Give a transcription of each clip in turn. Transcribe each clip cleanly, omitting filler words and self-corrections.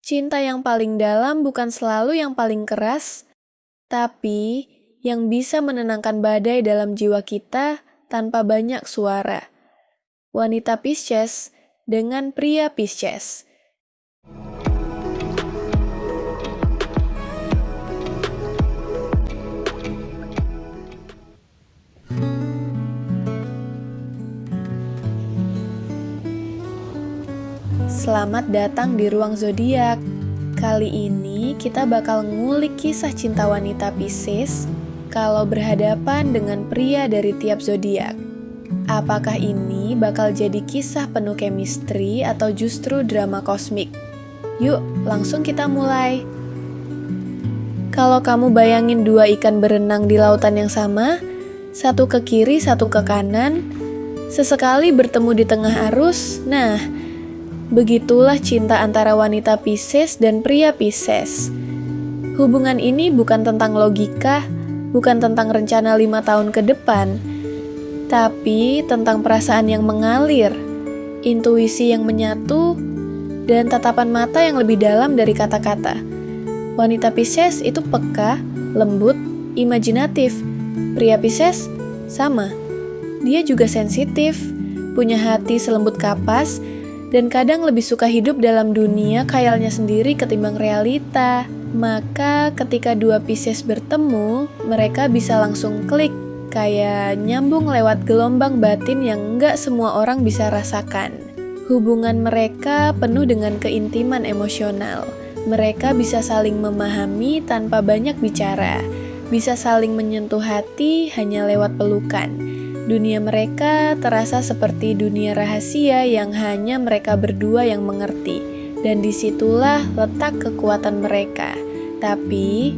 Cinta yang paling dalam bukan selalu yang paling keras, tapi yang bisa menenangkan badai dalam jiwa kita tanpa banyak suara. Wanita Pisces dengan pria Pisces. Selamat datang di Ruang Zodiak. Kali ini kita bakal ngulik kisah cinta wanita Pisces kalau berhadapan dengan pria dari tiap zodiak. Apakah ini bakal jadi kisah penuh chemistry atau justru drama kosmik? Yuk, langsung kita mulai. Kalau kamu bayangin dua ikan berenang di lautan yang sama, satu ke kiri, satu ke kanan, sesekali bertemu di tengah arus, nah, begitulah cinta antara wanita Pisces dan pria Pisces. Hubungan ini bukan tentang logika, bukan tentang rencana 5 tahun ke depan, tapi tentang perasaan yang mengalir, intuisi yang menyatu, dan tatapan mata yang lebih dalam dari kata-kata. Wanita Pisces itu peka, lembut, imajinatif. Pria Pisces sama. Dia juga sensitif, punya hati selembut kapas, dan kadang lebih suka hidup dalam dunia khayalnya sendiri ketimbang realita. Maka ketika dua Pisces bertemu, mereka bisa langsung klik, kayak nyambung lewat gelombang batin yang nggak semua orang bisa rasakan. Hubungan mereka penuh dengan keintiman emosional. Mereka bisa saling memahami tanpa banyak bicara, bisa saling menyentuh hati hanya lewat pelukan. Dunia mereka terasa seperti dunia rahasia yang hanya mereka berdua yang mengerti, dan disitulah letak kekuatan mereka. Tapi,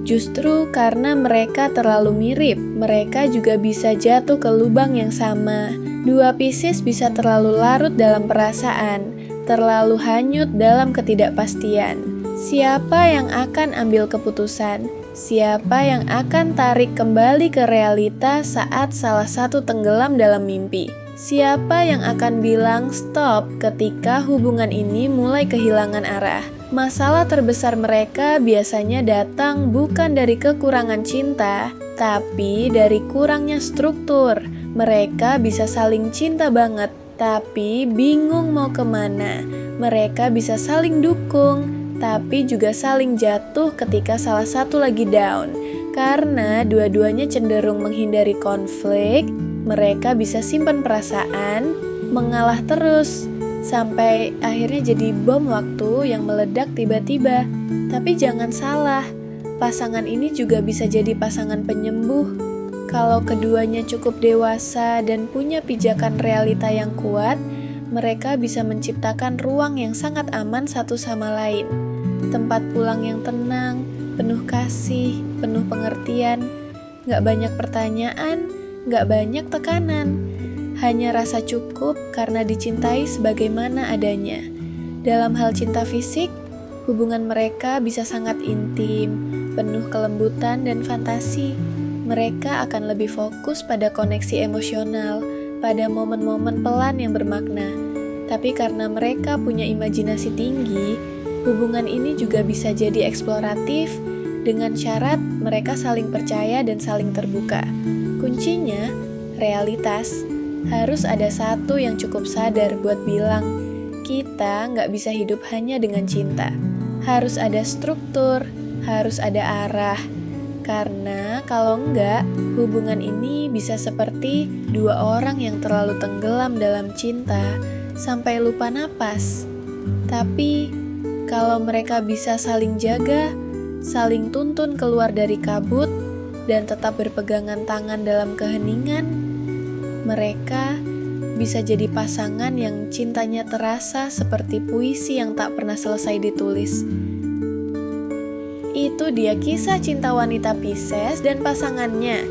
justru karena mereka terlalu mirip, mereka juga bisa jatuh ke lubang yang sama. Dua Pisces bisa terlalu larut dalam perasaan, terlalu hanyut dalam ketidakpastian. Siapa yang akan ambil keputusan? Siapa yang akan tarik kembali ke realita saat salah satu tenggelam dalam mimpi? Siapa yang akan bilang stop ketika hubungan ini mulai kehilangan arah? Masalah terbesar mereka biasanya datang bukan dari kekurangan cinta, tapi dari kurangnya struktur. Mereka bisa saling cinta banget, tapi bingung mau kemana. Mereka bisa saling dukung, tapi juga saling jatuh ketika salah satu lagi down. Karena dua-duanya cenderung menghindari konflik, mereka bisa simpan perasaan, mengalah terus, sampai akhirnya jadi bom waktu yang meledak tiba-tiba. Tapi jangan salah, pasangan ini juga bisa jadi pasangan penyembuh. Kalau keduanya cukup dewasa dan punya pijakan realita yang kuat, mereka bisa menciptakan ruang yang sangat aman satu sama lain. Tempat pulang yang tenang, penuh kasih, penuh pengertian, gak banyak pertanyaan, gak banyak tekanan. Hanya rasa cukup karena dicintai sebagaimana adanya. Dalam hal cinta fisik, hubungan mereka bisa sangat intim, penuh kelembutan dan fantasi. Mereka akan lebih fokus pada koneksi emosional, pada momen-momen pelan yang bermakna. Tapi karena mereka punya imajinasi tinggi, hubungan ini juga bisa jadi eksploratif dengan syarat mereka saling percaya dan saling terbuka. Kuncinya, realitas. Harus ada satu yang cukup sadar buat bilang, kita nggak bisa hidup hanya dengan cinta. Harus ada struktur, harus ada arah. Karena kalau enggak, hubungan ini bisa seperti dua orang yang terlalu tenggelam dalam cinta sampai lupa napas. Tapi, kalau mereka bisa saling jaga, saling tuntun keluar dari kabut, dan tetap berpegangan tangan dalam keheningan, mereka bisa jadi pasangan yang cintanya terasa seperti puisi yang tak pernah selesai ditulis. Itu dia kisah cinta wanita Pisces dan pasangannya.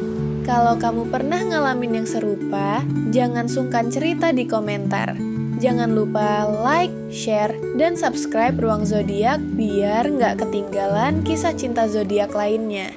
Kalau kamu pernah ngalamin yang serupa, jangan sungkan cerita di komentar. Jangan lupa like, share, dan subscribe Ruang Zodiak biar nggak ketinggalan kisah cinta zodiak lainnya.